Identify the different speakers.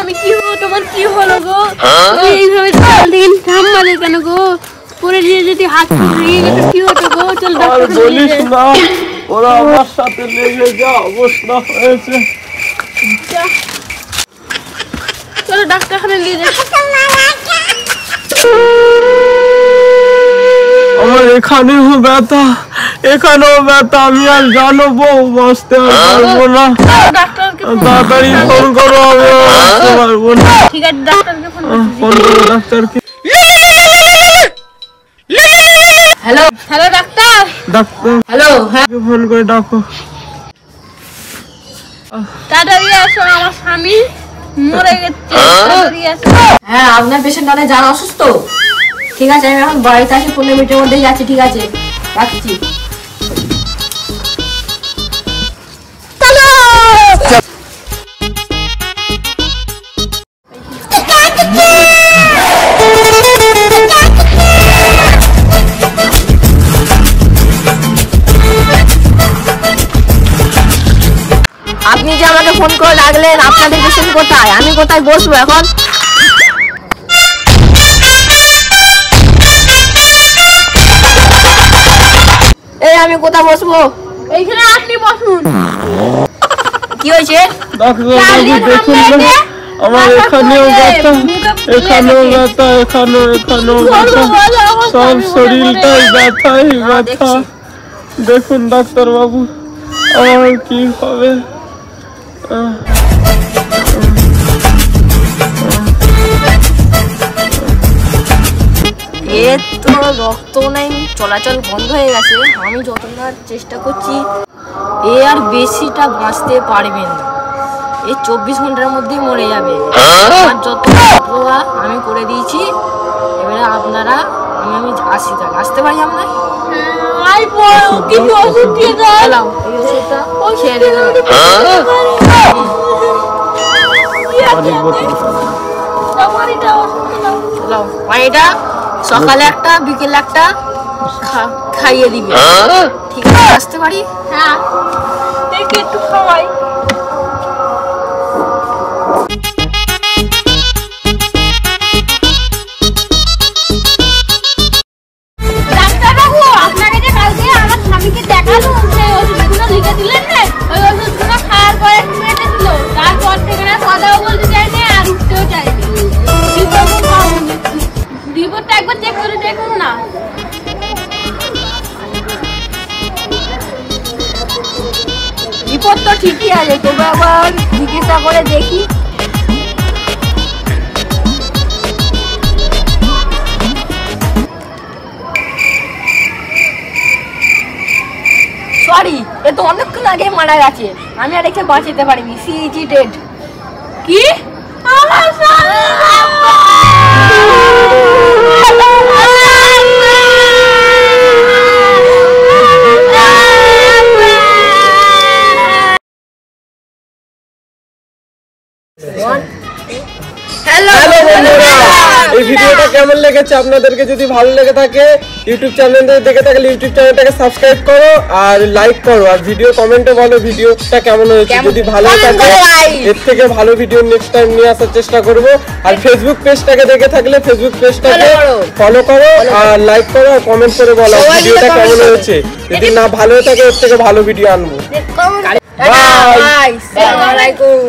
Speaker 1: স্বামী কি হলো তোমার, কি হলো গো? এইভাবে দিন থাম মারে কেন গো? পরে দিয়ে যদি হাত ভেঙে গেছে কি হতো গো? চল ডাক্তার
Speaker 2: বলিস না, ওরা আমার সাথে লেগে যা অবস্থা হয়েছে।
Speaker 1: চলো ডাক্তারখানে নিয়ে যাই।
Speaker 2: আমার এখানেও ব্যথা, এখানেও ব্যথা, আমি আর জানবো বাঁচতে পারবো না। তাড়াতাড়ি ফোন করো, আমি বাঁচতে পারবো না।
Speaker 1: ঠিক আছে ডাক্তারকে
Speaker 2: ফোন করো ডাক্তারকে।
Speaker 1: Hello hello doctor.
Speaker 2: Doctor
Speaker 1: hello, হ্যাঁ
Speaker 2: ফোন করে ডাকো।
Speaker 1: তাড়াতাড়ি আসো, আমার স্বামী মরে গেছে, তাড়াতাড়ি আসো।
Speaker 3: হ্যাঁ, আপনার পেশেন্ট অনেক যারা অসুস্থ। ঠিক আছে, আমি এখন বাড়িতে আসি, 15 মিনিটের মধ্যেই যাচ্ছি। ঠিক আছে, রাখছি। আপনি যে আমাকে ফোন করে ডাকলেন, আপনাদের পেশেন্ট কোথায়? আমি কোথায় বসবো এখন? এই আমি কোথায় বসবো?
Speaker 1: এইখানে আপনি বসুন।
Speaker 3: কি হয়েছে?
Speaker 2: ডাক্তার দেখুন না, আমার এখানেও ব্যথা, এখানেও ব্যথা, এখানেও ব্যথা, সব শরীরটাই ব্যথাই ব্যথা। দেখুন ডাক্তার বাবু, আমার কি হবে?
Speaker 3: এর তো রক্ত নাই, চলাচল বন্ধ হয়ে গেছে। আমি যতবার চেষ্টা করছি, এ আর বেশিটা বাঁচতে পারবে না। এই 24 ঘন্টার মধ্যেই মরে যাবে। আমার যত অপরাধ আমি করে দিয়েছি, এবারে আপনারা আমি আসি, আসতে পারি আমরা?
Speaker 1: আই বল কিছু ওষুধ দিয়ে দাও।
Speaker 3: এই ওষুধটা খেয়ে দেবেন। পানিটা সকালে একটা, বিকেলে একটা খাইয়ে দিবে। ঠিক আছে, আসতে পারি?
Speaker 1: হ্যাঁ দেখে একটু খাওয়াই। ডাক্তারবাবু, আপনাকে যে কালকে আমার স্বামীকে দেখালো, সেই ওষুধগুলো লিখে দিলেন না, ওই ওষুধগুলো খাওয়ার পরে মেটেছিল। তারপর থেকে না কথাও বলতে চাইনি আর উঠতেও চাইনি। রিপোর্টটা একবার চেক করে দেখুন না।
Speaker 3: রিপোর্ট তো ঠিকই আছে, তবে আবার চিকিৎসা করে দেখি। সরি, এ তো অনেকক্ষণ আগে মারা গেছে। আমি আর একে বাঁচাতে পারিনি। সিইজি ডেড।
Speaker 1: কি? আমার স্বামী
Speaker 2: এই ভিডিওটা কেমন লেগেছে আপনাদেরকে? যদি ভালো লেগে থাকে, ইউটিউব চ্যানেল দেখে থাকলে ইউটিউব চ্যানেলটাকে সাবস্ক্রাইব করো আর লাইক করো, আর ভিডিও কমেন্টে বলো ভিডিওটা কেমন হয়েছে। যদি ভালো থাকে, এর থেকে ভালো ভিডিও নেক্সট টাইম নিয়ে আসার চেষ্টা করব। আর ফেসবুক পেজটাকে দেখে থাকলে ফেসবুক পেজটাকে ফলো করো আর লাইক করো আর কমেন্ট করে বলো ভিডিওটা কেমন হয়েছে। যদি না ভালো থাকে, এর থেকে ভালো ভিডিও আনবো।
Speaker 3: বাই। আসসালামু আলাইকুম।